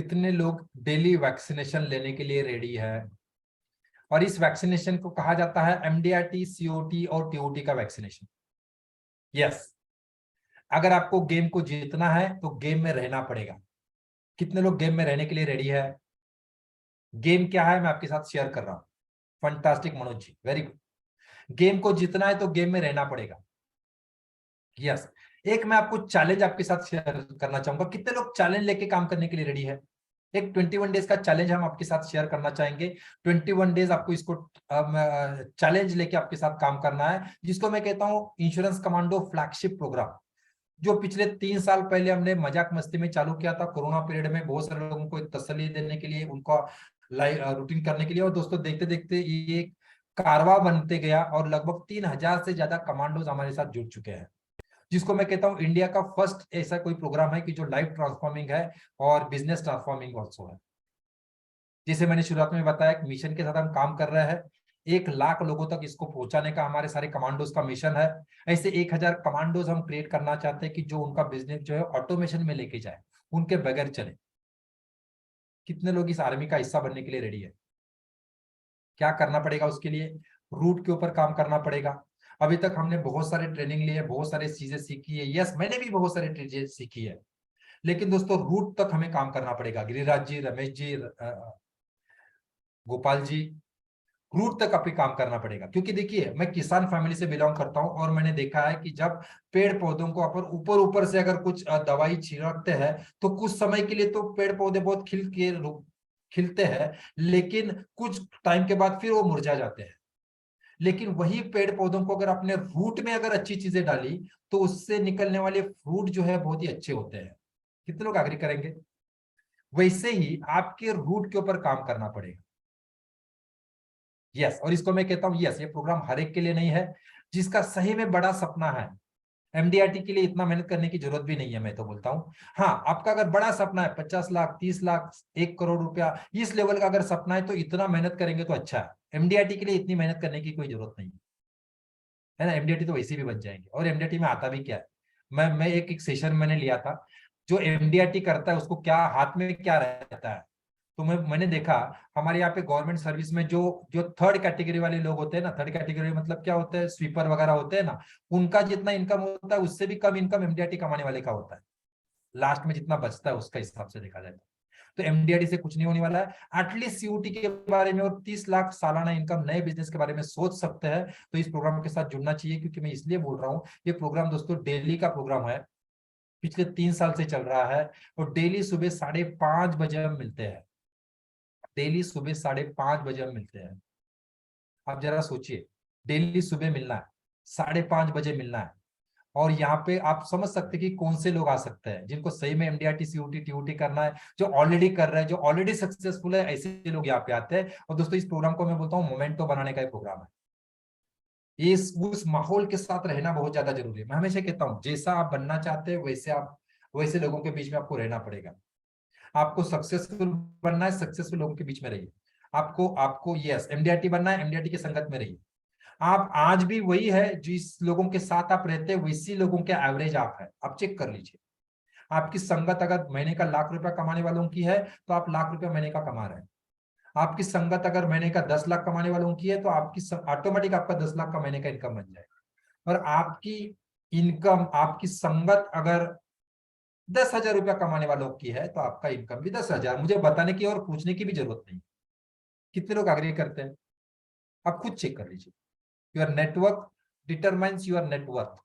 कितने लोग daily vaccination लेने के लिए रेडी है? और इस वैक्सीनेशन को कहा जाता है एमडीआरटी, सीओटी और टीओटी का वैक्सीनेशन। यस, अगर आपको गेम को जीतना है तो गेम में रहना पड़ेगा। कितने लोग गेम में रहने के लिए रेडी है? गेम क्या है मैं आपके साथ शेयर कर रहा हूं। Fantastic Manoj ji, very good. Game को जीतना है तो गेम में रहना पड़ेगा। यस, एक मैं आपको चैलेंज आपके साथ शेयर करना चाहूंगा। कितने लोग चैलेंज लेके काम करने के लिए रेडी है? एक 21 डेज का चैलेंज हम आपके साथ शेयर करना चाहेंगे। 21 डेज आपको इसको चैलेंज लेके आपके साथ काम करना है, जिसको मैं कहता हूं इंश्योरेंस कमांडो फ्लैगशिप प्रोग्राम, जो पिछले 3 साल पहले हमने मजाक मस्ती में चालू किया था कोरोना पीरियड में, बहुत सारे लोगों को तसल्ली देने के लिए, उनका रूटीन करने के लिए। और दोस्तों देखते देखते ये कारवा बनते गया और लगभग 3,000 से ज्यादा कमांडोज हमारे साथ जुड़ चुके हैं, जिसको मैं कहता हूं इंडिया का फर्स्ट ऐसा कोई प्रोग्राम है कि जो लाइफ ट्रांसफॉर्मिंग है और बिजनेस ट्रांसफॉर्मिंग ऑल्सो है। जैसे मैंने शुरुआत में बताया, एक मिशन के साथ हम काम कर रहे हैं। 1 लाख लोगों तक इसको पहुंचाने का हमारे सारे कमांडोज का मिशन है। ऐसे 1,000 कमांडोज हम क्रिएट करना चाहते हैं कि जो उनका बिजनेस जो है ऑटोमेशन में लेके जाए, उनके बगैर चले। कितने लोग इस आर्मी का हिस्सा बनने के लिए रेडी है? क्या करना पड़ेगा उसके लिए? रूट के ऊपर काम करना पड़ेगा। अभी तक हमने बहुत सारे ट्रेनिंग लिए, बहुत सारे चीजें सीखी है। यस, मैंने भी बहुत सारी चीजें सीखी है, लेकिन दोस्तों रूट तक हमें काम करना पड़ेगा। गिरिराज जी, रमेश जी, गोपाल जी, रूट तक आपको काम करना पड़ेगा। क्योंकि देखिए, मैं किसान फैमिली से बिलोंग करता हूं और मैंने देखा है कि जब पेड़ पौधों को अपन ऊपर ऊपर से अगर कुछ दवाई छिड़कते हैं तो कुछ समय के लिए तो पेड़ पौधे बहुत खिलते हैं, लेकिन कुछ टाइम के बाद फिर वो मुरझा जाते हैं। लेकिन वही पेड़ पौधों को अगर आपने रूट में अगर अच्छी चीजें डाली तो उससे निकलने वाले फ्रूट जो है बहुत ही अच्छे होते हैं। कितने लोग एग्री करेंगे? वैसे ही आपके रूट के ऊपर काम करना पड़ेगा। यस, और इसको मैं कहता हूं यस, ये प्रोग्राम हर एक के लिए नहीं है। जिसका सही में बड़ा सपना है, एमडीआरटी के लिए इतना मेहनत करने की जरूरत भी नहीं है, मैं तो बोलता हूं। हाँ, आपका अगर बड़ा सपना है 50 लाख, 30 लाख, 1 करोड़ रुपया, इस लेवल का अगर सपना है तो इतना मेहनत करेंगे तो अच्छा है। एमडीआरटी के लिए इतनी मेहनत करने की कोई जरूरत नहीं है ना। एमडीआरटी तो वैसे भी बन जाएंगे। और एमडीआरटी में आता भी क्या है, मैं एक सेशन मैंने लिया था। जो एमडीआरटी करता है उसको क्या हाथ में क्या रहता है, तो मैंने देखा हमारे यहाँ पे गवर्नमेंट सर्विस में जो जो थर्ड कैटेगरी वाले लोग होते हैं ना, थर्ड कैटेगरी मतलब क्या होता है, स्वीपर वगैरह होते हैं ना, उनका जितना इनकम होता है उससे भी कम इनकम एमडीआरटी कमाने वाले का होता है। लास्ट में जितना बचता है उसका हिसाब से देखा जाए तो एमडीआरटी से कुछ नहीं होने वाला है। एटलीस्ट सीयूटी के बारे में और 30 लाख सालाना इनकम नए बिजनेस के बारे में सोच सकते हैं तो इस प्रोग्राम के साथ जुड़ना चाहिए। क्योंकि मैं इसलिए बोल रहा हूँ, ये प्रोग्राम दोस्तों डेली का प्रोग्राम है, पिछले 3 साल से चल रहा है। और डेली सुबह 5:30 बजे हम मिलते हैं। डेली सुबह 5:30 बजे हम मिलते हैं। आप जरा सोचिए, डेली सुबह मिलना है, 5:30 बजे मिलना है। और यहाँ पे आप समझ सकते हैं कि कौन से लोग आ सकते हैं जिनको सही में एमडीआरटी, सीयूटी, टीयूटी करना है, जो ऑलरेडी कर रहे हैं, जो ऑलरेडी सक्सेसफुल है, ऐसे लोग यहाँ पे आते हैं। और दोस्तों इस प्रोग्राम को मैं बोलता हूँ मोमेंटो बनाने का एक प्रोग्राम है। इस उस माहौल के साथ रहना बहुत ज्यादा जरूरी है। मैं हमेशा कहता हूँ जैसा आप बनना चाहते हैं वैसे लोगों के बीच में आपको रहना पड़ेगा। आपको सक्सेसफुल बनना है, सक्सेसफुल लोगों के बीच में रहिए। आपको आपको यस एमडीआरटी बनना है, एमडीआरटी की संगत में रहिए। आप आज भी वही है जिस लोगों के साथ आप रहते हैं, वैसी लोगों के एवरेज आप है, आप चेक कर लीजिए। आपकी संगत अगर महीने का 1,00,000 रुपया कमाने वालों की है तो आप 1,00,000 रुपया महीने का कमा रहे हैं। आपकी संगत अगर महीने का 10 लाख कमाने वालों की है तो आपकी ऑटोमेटिक आपका 10 लाख का महीने का इनकम बन जाएगा। और आपकी इनकम, आपकी संगत अगर 10,000 रुपया कमाने वालों की है तो आपका इनकम भी 10,000। मुझे बताने की और पूछने की भी जरूरत नहीं। कितने लोग एग्री करते हैं? आप खुद चेक कर लीजिए। Your network determines your net worth.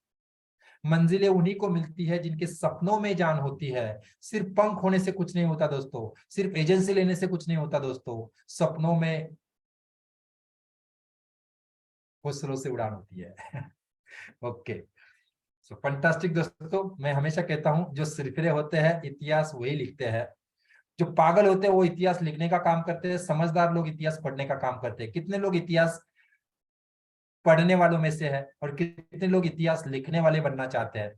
मंजिलें उन्हीं को मिलती है जिनके सपनों में जान होती है। सिर्फ पंख होने से कुछ नहीं होता दोस्तों, सिर्फ एजेंसी लेने से कुछ नहीं होता दोस्तों। सपनों में हौसलों से उड़ान होती है। ओके, सो फंटास्टिक दोस्तों। मैं हमेशा कहता हूं जो सिरफिरे होते हैं इतिहास वही लिखते हैं। जो पागल होते हैं वो इतिहास लिखने का काम करते हैं, समझदार लोग इतिहास पढ़ने का काम करते हैं। कितने लोग इतिहास पढ़ने वालों में से है और कितने लोग इतिहास लिखने वाले बनना चाहते हैं?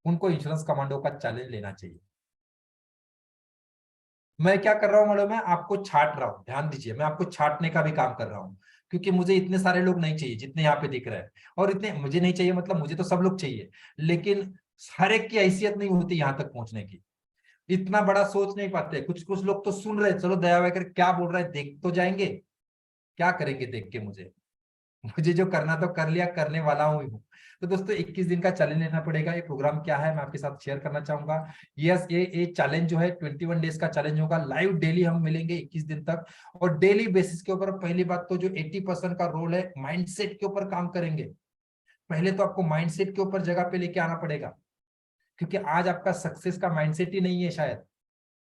उनको इंश्योरेंस कमांडो का चैलेंज लेना चाहिए। मैं क्या कर रहा हूं मालूम है, आपको छाट रहा हूं, ध्यान दीजिए, मैं आपको छाटने का भी काम कर रहा हूं। क्योंकि मुझे इतने सारे लोग नहीं चाहिए जितने यहाँ पे दिख रहे हैं। और इतने मुझे नहीं चाहिए मतलब मुझे तो सब लोग चाहिए, लेकिन हर एक की हैसियत नहीं होती यहाँ तक पहुंचने की। इतना बड़ा सोच नहीं पाते। कुछ कुछ लोग तो सुन रहे, चलो दया कर क्या बोल रहा है देख तो जाएंगे, क्या करेंगे देख के, मुझे जो करना तो कर लिया, करने वाला हूँ। तो दोस्तों 21 दिन का चैलेंज लेना पड़ेगा। ये प्रोग्राम क्या है मैं आपके साथ शेयर करना चाहूंगा। यस, ये चैलेंज जो है 21 डेज का चैलेंज होगा। लाइव डेली हम मिलेंगे 21 दिन तक, और डेली बेसिस के ऊपर पहली बात तो जो 80% का रोल है माइंडसेट के ऊपर काम करेंगे। पहले तो आपको माइंडसेट के ऊपर जगह पे लेके आना पड़ेगा, क्योंकि आज आपका सक्सेस का माइंडसेट ही नहीं है शायद।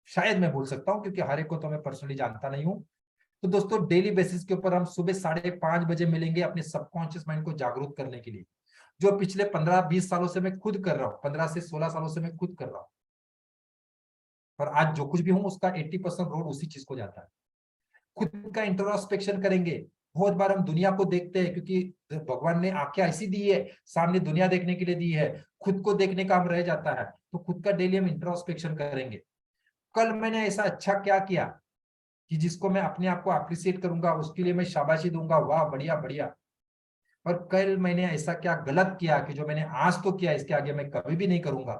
शायद मैं बोल सकता हूँ, क्योंकि हर एक को तो मैं पर्सनली जानता नहीं हूँ। तो दोस्तों डेली बेसिस के ऊपर हम सुबह 5:30 बजे मिलेंगे अपने सबकॉन्शियस माइंड को जागरूक करने के लिए। जो पिछले 15-20 सालों से मैं खुद कर रहा हूँ, 15 से 16 सालों से मैं खुद कर रहा हूँ, और आज जो कुछ भी हूँ उसका 80% रोल उसी चीज को जाता है। खुद का इंट्रोस्पेक्शन करेंगे। बहुत बार हम दुनिया को देखते हैं, क्योंकि भगवान ने आंखें ऐसी दी है, सामने दुनिया देखने के लिए दी है, खुद को देखने का हम रह जाता है। तो खुद का डेली हम इंट्रोस्पेक्शन करेंगे। कल मैंने ऐसा अच्छा क्या किया कि जिसको मैं अपने आप को अप्रिशिएट करूंगा, उसके लिए मैं शाबाशी दूंगा, वाह बढ़िया बढ़िया। और कल मैंने ऐसा क्या गलत किया कि जो मैंने आज तो किया, इसके आगे मैं कभी भी नहीं करूंगा।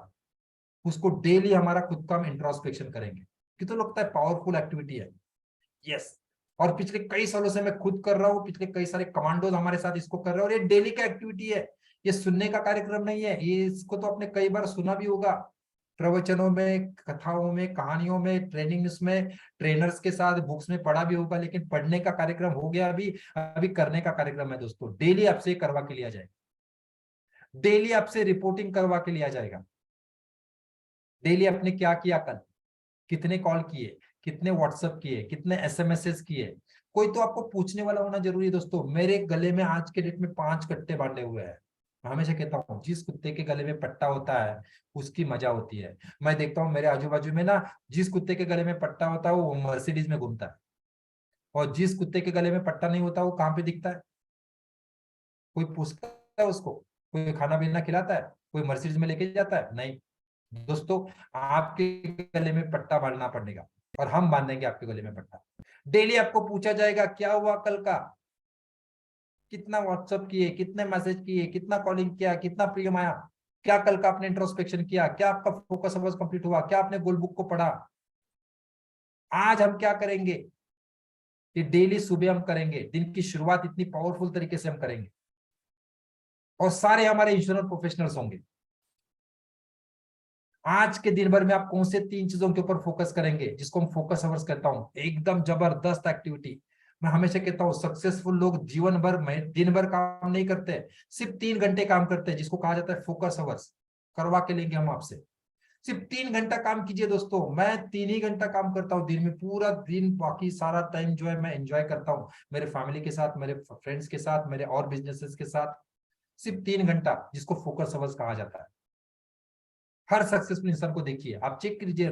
उसको डेली हमारा खुद का हम इंट्रोस्पेक्शन करेंगे, कि तो लगता है पावरफुल एक्टिविटी है। यस, और पिछले कई सालों से मैं खुद कर रहा हूँ, पिछले कई सारे कमांडोज हमारे साथ इसको कर रहे हैं, और ये डेली का एक्टिविटी है। ये सुनने का कार्यक्रम नहीं है, ये इसको तो आपने कई बार सुना भी होगा, प्रवचनों में, कथाओं में, कहानियों में, ट्रेनिंग्स में, ट्रेनर्स के साथ बुक्स में पढ़ा भी होगा, लेकिन पढ़ने का कार्यक्रम हो गया अभी। अभी करने का कार्यक्रम है दोस्तों। डेली आपसे करवा के लिया जाएगा, डेली आपसे रिपोर्टिंग करवा के लिया जाएगा। डेली आपने क्या किया कल, कितने कॉल किए, कितने व्हाट्सएप किए, कितने एसएमएस किए। कोई तो आपको पूछने वाला होना जरूरी है दोस्तों। मेरे गले में आज के डेट में 5 कट्टे बांधे हुए हैं। मैं हमेशा कहता हूँ जिस कुत्ते के गले में पट्टा होता है उसकी मजा होती है। मैं देखता हूँ मेरे आजू बाजू में ना, जिस कुत्ते के गले में पट्टा होता है वो मर्सिडीज में घूमता है, और जिस कुत्ते के गले में पट्टा नहीं होता वो कहाँ पे दिखता है? कोई पूछता है उसको? कोई खाना पीना खिलाता है? कोई मर्सिडीज में लेके जाता है? नहीं। दोस्तों आपके गले में पट्टा बांधना पड़ेगा, और हम बांधेंगे आपके गले में पट्टा। डेली आपको पूछा जाएगा क्या हुआ कल का, कितना व्हाट्सएप किए, कितने मैसेज किए, कितना कॉलिंग किया, कितना प्रीमियम आया, क्या कल का आपने इंट्रोस्पेक्शन किया, क्या आपका फोकस अवर्स कंप्लीट हुआ, क्या आपने गोल बुक को पढ़ा। आज हम क्या करेंगे, ये डेली सुबह हम करेंगे। दिन की शुरुआत इतनी पावरफुल तरीके से हम करेंगे, और सारे हमारे इंश्योरेंस प्रोफेशनल्स होंगे। आज के दिन भर में आप कौन से 3 चीजों के ऊपर फोकस करेंगे, जिसको हम फोकस अवर्स कहता हूं, एकदम जबरदस्त एक्टिविटी। मैं हमेशा कहता हूं सक्सेसफुल लोग जीवन भर में दिन भर काम नहीं करते, सिर्फ 3 घंटे काम करते हैं, जिसको कहा जाता है फोकस अवर्स। करवा के लेंगे हम आपसे। सिर्फ 3 घंटा काम कीजिए दोस्तों। मैं 3 ही घंटा काम करता हूँ दिन में, पूरा दिन, बाकी सारा टाइम जो है मैं एंजॉय करता हूँ मेरे फैमिली के साथ, मेरे फ्रेंड्स के साथ, मेरे और बिजनेसेस के साथ। सिर्फ 3 घंटा, जिसको फोकस अवर्स कहा जाता है। हर सक्सेसफुल इंसान को देखिए, आप चेक कीजिए,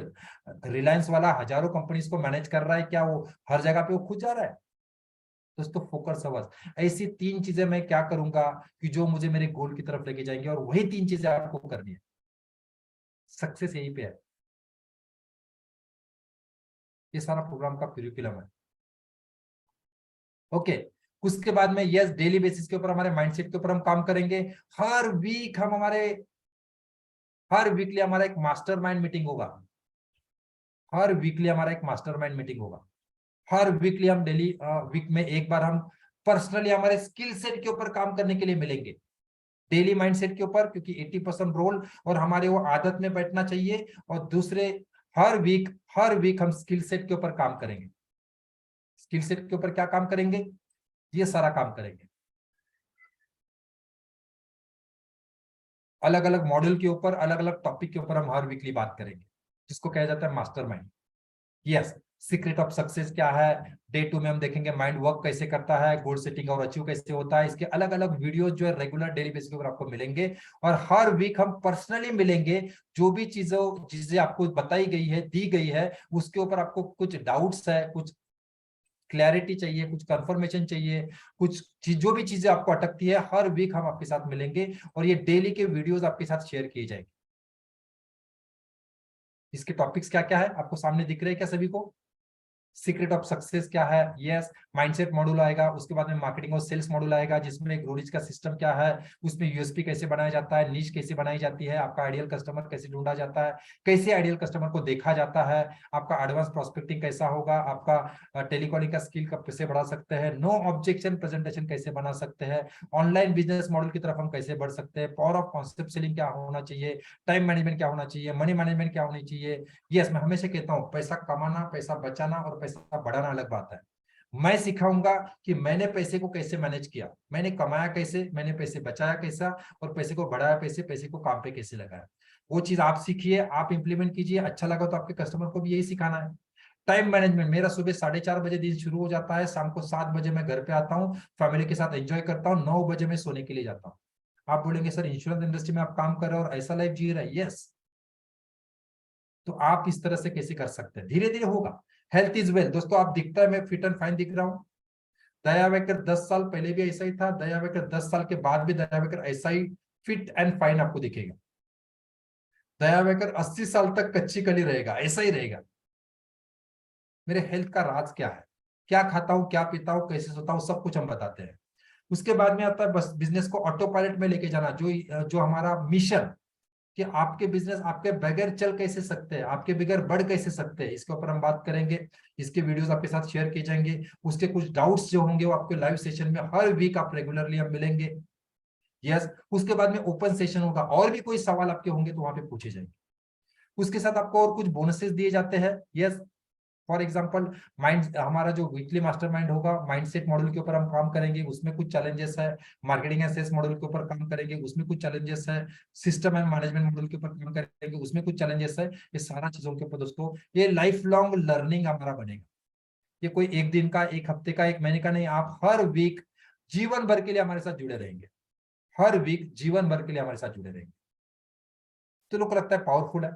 रिलायंस वाला हजारों कंपनीज को मैनेज कर रहा है, क्या वो हर जगह पे वो खुद जा रहा है? दोस्तों फोकस अवर्स। ऐसी 3 चीजें मैं क्या करूंगा कि जो मुझे मेरे गोल की तरफ लेके जाएंगे, और वही 3 चीजें आपको करनी है। सक्सेस यहीं पे है। ये सारा प्रोग्राम का क्यूरिकुलम है। ओके, उसके बाद में यस, डेली बेसिस के ऊपर हमारे माइंडसेट के ऊपर हम काम करेंगे। हर वीक हम हमारे हर वीकली हमारा एक मास्टरमाइंड मीटिंग होगा। हर वीकली हमारा एक मास्टरमाइंड मीटिंग होगा। हर वीकली हम डेली वीक में एक बार हम पर्सनली हमारे स्किल सेट के ऊपर काम करने के लिए मिलेंगे। डेली माइंडसेट के ऊपर, क्योंकि 80% रोल और हमारे वो आदत में बैठना चाहिए। और दूसरे, हर वीक हम स्किल सेट के ऊपर काम करेंगे। स्किल सेट के ऊपर क्या काम करेंगे? ये सारा काम करेंगे। अलग अलग मॉडल के ऊपर, अलग अलग टॉपिक के ऊपर हम हर वीकली बात करेंगे, जिसको कहा जाता है mastermind. Yes, secret of success क्या है, डे 2 में हम देखेंगे माइंड वर्क कैसे करता है, गोल सेटिंग और अचीव कैसे होता है। इसके अलग अलग वीडियोस जो है रेगुलर डेली बेसिस के ऊपर आपको मिलेंगे। और हर वीक हम पर्सनली मिलेंगे। जो भी चीजें आपको बताई गई है, दी गई है, उसके ऊपर आपको कुछ डाउट्स है, कुछ क्लैरिटी चाहिए, कुछ कंफर्मेशन चाहिए, कुछ चीज, जो भी चीजें आपको अटकती है, हर वीक हम आपके साथ मिलेंगे, और ये डेली के वीडियोस आपके साथ शेयर किए जाएंगे। इसके टॉपिक्स क्या क्या है आपको सामने दिख रहे हैं क्या सभी को? सीक्रेट ऑफ सक्सेस क्या है, यस। माइंडसेट मॉड्यूल आएगा, उसके बाद में मार्केटिंग और सेल्स मॉड्यूल आएगा, जिसमें एक रोडीज का सिस्टम क्या है, उसमें यूएसपी कैसे बनाया जाता है, नीश कैसे बनाई जाती है, आपका आइडियल कस्टमर कैसे ढूंढा जाता है, कैसे आइडियल कस्टमर को देखा जाता है, आपका एडवांस प्रोस्पेक्टिंग कैसा होगा, आपका टेलीकॉलिंग का स्किल कैसे बढ़ा सकते हैं, नो ऑब्जेक्शन प्रेजेंटेशन कैसे बना सकते हैं, ऑनलाइन बिजनेस मॉडल की तरफ हम कैसे बढ़ सकते हैं, पावर ऑफ कॉन्सेप्ट सेलिंग क्या होना चाहिए, टाइम मैनेजमेंट क्या होना चाहिए, मनी मैनेजमेंट क्या होनी चाहिए। यस, मैं हमेशा कहता हूँ पैसा कमाना, पैसा बचाना और पैसा बढ़ाना अलग बात है। मैं सिखाऊंगा कि मैंने पैसे को कैसे मैनेज किया, मैंने कमाया कैसे, मैंने पैसे बचाया कैसा, और पैसे को बढ़ाया कैसे, पैसे को काम पे कैसे लगाया। वो चीज आप सीखिए, आप इंप्लीमेंट कीजिए, अच्छा लगा तो आपके कस्टमर को भी यही सिखाना है। टाइम मैनेजमेंट, मेरा सुबह 4:30 बजे दिन शुरू हो जाता है, शाम को 7 बजे मैं घर पे आता हूँ, फैमिली के साथ एंजॉय करता हूँ, 9 बजे मैं सोने के लिए जाता हूँ। आप बोलेंगे सर इंश्योरेंस इंडस्ट्री में आप काम कर रहे हो और ऐसा लाइफ जी रहे हैं, यस। तो आप इस तरह से कैसे कर सकते हैं, धीरे धीरे होगा। हेल्थ इज वेल्थ दोस्तों, आप दिखता है मैं फिट एंड फाइन दिख रहा हूँ। दया वेकर 10 साल पहले भी ऐसा ही था, दया वेकर 10 साल के बाद भी दया वेकर ऐसा ही फिट एंड फाइन आपको दिखेगा। दया वेकर 80 साल तक कच्ची कली रहेगा, ऐसा ही रहेगा। मेरे हेल्थ का राज क्या है, क्या खाता हूँ, क्या पीता हूँ, कैसे सोता हूँ, सब कुछ हम बताते हैं। उसके बाद में आता है बस बिजनेस को ऑटो पायलट में लेके जाना, जो हमारा मिशन, कि आपके बिजनेस आपके बगैर चल कैसे सकते हैं, आपके बगैर बढ़ कैसे सकते हैं, इसके ऊपर हम बात करेंगे। इसके वीडियोस आपके साथ शेयर किए जाएंगे। उसके कुछ डाउट्स जो होंगे वो आपके लाइव सेशन में हर वीक आप रेगुलरली हम मिलेंगे, यस। उसके बाद में ओपन सेशन होगा, और भी कोई सवाल आपके होंगे तो वहां पे पूछे जाएंगे। उसके साथ आपको और कुछ बोनसेस दिए जाते हैं, यस। फॉर एग्जाम्पल, माइंड, हमारा जो वीकली मास्टरमाइंड होगा, माइंडसेट मॉडल के ऊपर हम काम करेंगे, उसमें कुछ चैलेंजेस है। मार्केटिंग एंड सेल्स मॉडल के ऊपर काम करेंगे, उसमें कुछ चैलेंजेस है। सिस्टम एंड मैनेजमेंट मॉडल के ऊपर काम करेंगे, उसमें कुछ चैलेंजेस है। ये सारा चीजों के ऊपर दोस्तों ये लाइफ लॉन्ग लर्निंग हमारा बनेगा। ये कोई एक दिन का, एक हफ्ते का, एक महीने का नहीं, आप हर वीक जीवन भर के लिए हमारे साथ जुड़े रहेंगे। हर वीक जीवन भर के लिए हमारे साथ जुड़े रहेंगे। तो लोग को लगता है पावरफुल है।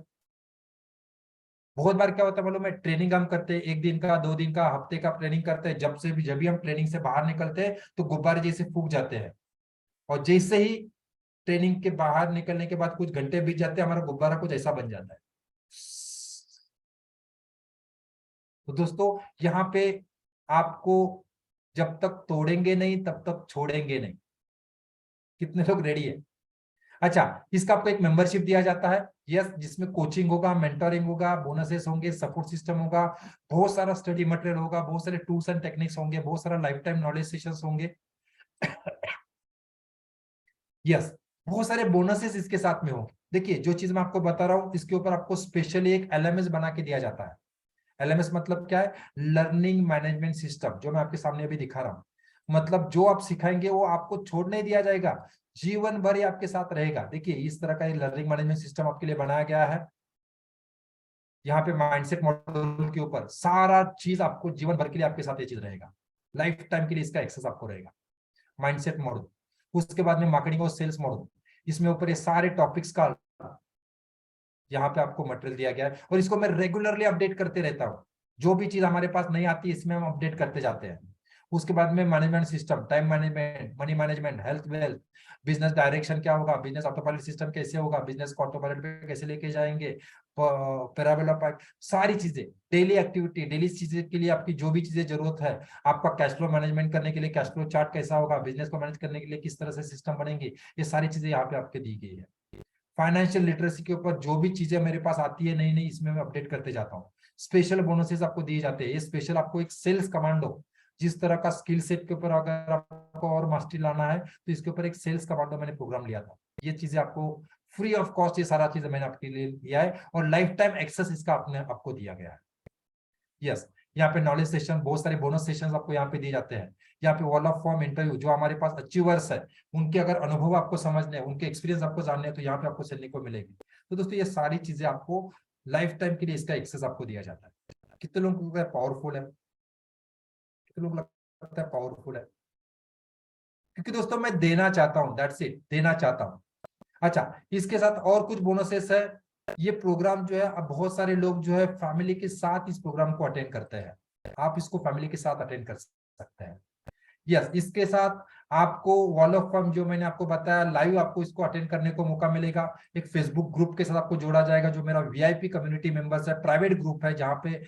बहुत बार क्या होता है मालूम है, ट्रेनिंग हम करते हैं, एक दिन का, 2 दिन का, हफ्ते का ट्रेनिंग करते हैं, जब भी हम ट्रेनिंग से बाहर निकलते हैं तो गुब्बारे जैसे फूक जाते हैं। और जैसे ही ट्रेनिंग के बाहर निकलने के बाद कुछ घंटे बीत जाते हैं, हमारा गुब्बारा कुछ ऐसा बन जाता है। तो दोस्तों यहाँ पे आपको जब तक तोड़ेंगे नहीं तब तक छोड़ेंगे नहीं। कितने लोग रेडी है? अच्छा, इसका आपको एक मेंबरशिप दिया जाता है, यस, जिसमें कोचिंग होगा, मेंटोरिंग होगा, बोनसेस होंगे, सपोर्ट सिस्टम होगा, बहुत सारा स्टडी मटेरियल होगा, बहुत सारे टूल्स एंड टेक्निक्स होंगे, बहुत सारा लाइफ टाइम नॉलेज सेशंस होंगे, यस। बहुत सारे बोनसेस इसके साथ में होंगे। देखिए जो चीज मैं आपको बता रहा हूँ, इसके ऊपर आपको स्पेशली एक एलएमएस बना के दिया जाता है। एलएमएस मतलब क्या है? लर्निंग मैनेजमेंट सिस्टम, जो मैं आपके सामने अभी दिखा रहा हूँ। मतलब जो आप सिखाएंगे वो आपको छोड़ नहीं दिया जाएगा, जीवन भर ये आपके साथ रहेगा। देखिए इस तरह का लर्निंग मैनेजमेंट सिस्टम आपके लिए बनाया गया है। यहाँ पे माइंडसेट मॉडल के ऊपर सारा चीज आपको जीवन भर के लिए आपके साथ ये चीज रहेगा, लाइफ टाइम के लिए इसका एक्सेस आपको रहेगा, माइंडसेट मॉडल। उसके बाद में मार्केटिंग और सेल्स मॉडल, इसमें ऊपर ये सारे टॉपिक्स का यहाँ पे आपको मटेरियल दिया गया है, और इसको मैं रेगुलरली अपडेट करते रहता हूँ। जो भी चीज हमारे पास नहीं आती इसमें हम अपडेट करते जाते हैं। उसके बाद में management system, time management, money management, health wealth, business direction क्या होगा, बिजनेस ऑटोपायलट सिस्टम कैसे होगा, बिजनेस को ऑटोपायलट पे कैसे लेके जाएंगे, पैराबोला पाइप, सारी चीजें, डेली एक्टिविटी, डेली चीजें के लिए आपकी जो भी चीजें जरूरत है, आपका कैश फ्लो मैनेजमेंट करने के लिए कैश फ्लो चार्ट कैसा होगा, बिजनेस को मैनेज करने के लिए किस तरह से सिस्टम बनेंगे, ये सारी चीजें यहाँ पे आपके दी गई है। फाइनेंशियल लिटरेसी के ऊपर जो भी चीजें मेरे पास आती है नई नई, इसमें मैं अपडेट करते जाता हूँ। स्पेशल बोनसेस आपको दिए जाते हैं, ये स्पेशल आपको एक सेल्स कमांडो, जिस तरह का स्किल सेट के ऊपर अगर आपको और मास्टरी लाना है तो इसके ऊपर एक सेल्स कमांडो मैंने प्रोग्राम लिया था। ये चीजें आपको फ्री ऑफ कॉस्ट, ये सारा चीजें मैंने आपके लिए लिया है, और लाइफ टाइम एक्सेस इसका आपने आपको दिया गया है, यस। यहाँ पे नॉलेज सेशन, बहुत सारे बोनस सेशंस आपको यहाँ पे दिए जाते हैं। यहाँ पे वॉल ऑफ फॉर्म इंटरव्यू, जो हमारे पास अचीवर्स है उनके अगर अनुभव आपको समझने हैं, उनके एक्सपीरियंस आपको जानने हैं, तो यहाँ पे आपको सुनने को मिलेगी। तो दोस्तों ये सारी चीजें आपको लाइफ टाइम के लिए इसका एक्सेस आपको दिया जाता है। कितने लोगों को लगता है पावरफुल है? कितने लोग लगता है पावरफुल है? क्योंकि दोस्तों मैं देना चाहता हूँ, दैट्स इट, देना चाहता हूँ। अच्छा, इसके साथ और कुछ बोनसेस है। ये प्रोग्राम जो है, अब बहुत सारे लोग जो है फैमिली के साथ इस प्रोग्राम को अटेंड करते हैं। आप इसको फैमिली के साथ अटेंड कर सकते हैं, यस। इसके साथ आपको वॉल ऑफ फॉर्म, जो मैंने आपको बताया, लाइव आपको इसको अटेंड करने को मौका मिलेगा। एक फेसबुक ग्रुप के साथ आपको जोड़ा जाएगा, जो मेरा वीआईपी कम्युनिटी मेंबर्स है, प्राइवेट ग्रुप है, जहाँ पे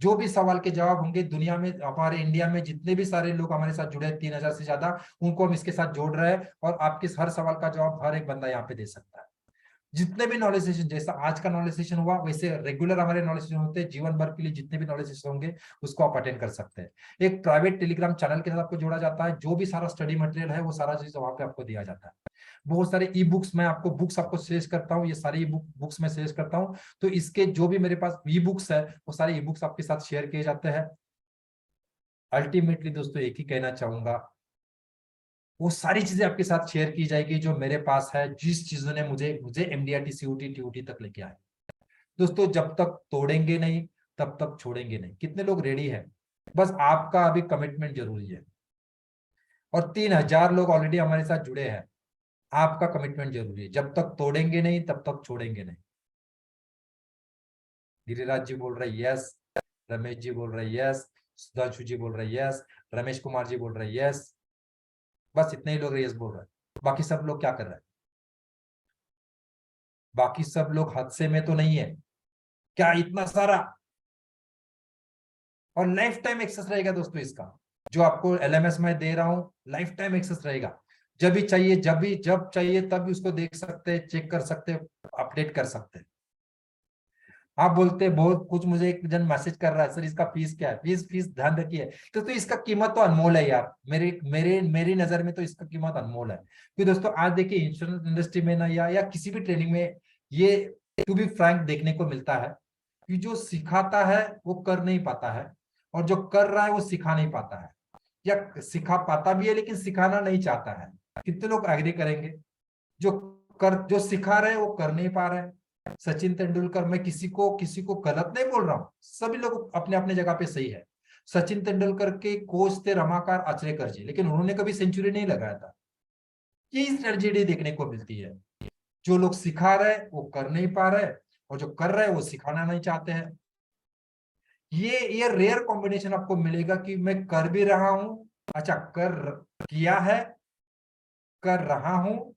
जो भी सवाल के जवाब होंगे दुनिया में, हमारे इंडिया में जितने भी सारे लोग हमारे साथ जुड़े हैं 3,000 से ज्यादा, उनको हम इसके साथ जोड़ रहे हैं, और आपके हर सवाल का जवाब हर एक बंदा यहाँ पे दे सकता है। जितने भी नॉलेज सेशन, जैसा आज का नॉलेज सेशन हुआ, वैसे रेगुलर हमारे नॉलेज सेशन होते हैं जीवन भर के लिए। जितने भी नॉलेज सेशन होंगे उसको आप अटेंड कर सकते हैं। एक प्राइवेट टेलीग्राम चैनल के साथ आपको जोड़ा जाता है, जो भी सारा स्टडी मटेरियल है वो सारा चीज वहां पे आपको दिया जाता है। बहुत सारे ई बुक्स, मैं आपको बुक्स आपको सजेस्ट करता हूँ, ये सारी ई बुक्स में सजेस्ट करता हूँ। तो इसके जो भी मेरे पास ई बुक्स है वो सारे ई बुक्स आपके साथ शेयर किए जाते हैं। अल्टीमेटली दोस्तों एक ही कहना चाहूंगा, वो सारी चीजें आपके साथ शेयर की जाएगी जो मेरे पास है, जिस चीजों ने मुझे मुझे एमडीआरटी सीयूटी टीयूटी तक लेके आए। दोस्तों जब तक तोड़ेंगे नहीं तब तक छोड़ेंगे नहीं। कितने लोग रेडी है? बस आपका अभी कमिटमेंट जरूरी है। और 3,000 लोग ऑलरेडी हमारे साथ जुड़े हैं। आपका कमिटमेंट जरूरी है। जब तक तोड़ेंगे नहीं तब तक छोड़ेंगे नहीं। गिरिराज जी बोल रहे यस, रमेश जी बोल रहे यस, सुधांशु जी बोल रहे यस, रमेश कुमार जी बोल रहे यस। बस इतने ही लोग यस बोल रहे हैं। बाकी सब लोग क्या कर रहे हैं? बाकी सब लोग हादसे में तो नहीं है क्या इतना सारा? और लाइफ टाइम एक्सेस रहेगा दोस्तों इसका, जो आपको एलएमएस में दे रहा हूं, लाइफ टाइम एक्सेस रहेगा। जब भी चाहिए, जब चाहिए तब भी उसको देख सकते हैं, चेक कर सकते हैं, अपडेट कर सकते हैं। आप बोलते हैं बहुत कुछ, मुझे एक जन मैसेज कर रहा है सर इसका फीस क्या है? फीस फीस ध्यान रखिए। तो इसका कीमत तो अनमोल है यार, मेरे मेरे मेरी नजर में तो इसका कीमत अनमोल है। क्योंकि दोस्तों आज देखिए इंश्योरेंस इंडस्ट्री में ना, या किसी भी ट्रेनिंग में, ये टू बी फ्रैंक देखने को मिलता है कि जो सिखाता है वो कर नहीं पाता है, और जो कर रहा है वो सिखा नहीं पाता है, या सिखा पाता भी है लेकिन सिखाना नहीं चाहता है। कितने लोग एग्री करेंगे? जो सिखा रहे हैं वो कर नहीं पा रहे हैं। सचिन तेंदुलकर, मैं किसी को गलत नहीं बोल रहा हूं, सभी लोग अपने अपने जगह पे सही है। सचिन तेंदुलकर के कोच थे रमाकांत आचरेकर जी, लेकिन उन्होंने कभी सेंचुरी नहीं लगाया था। ये ट्रेजेडी देखने को मिलती है। जो लोग सिखा रहे वो कर नहीं पा रहे, और जो कर रहे वो सिखाना नहीं चाहते हैं। ये रेयर कॉम्बिनेशन आपको मिलेगा कि मैं कर भी रहा हूं, अच्छा किया है, कर रहा हूं,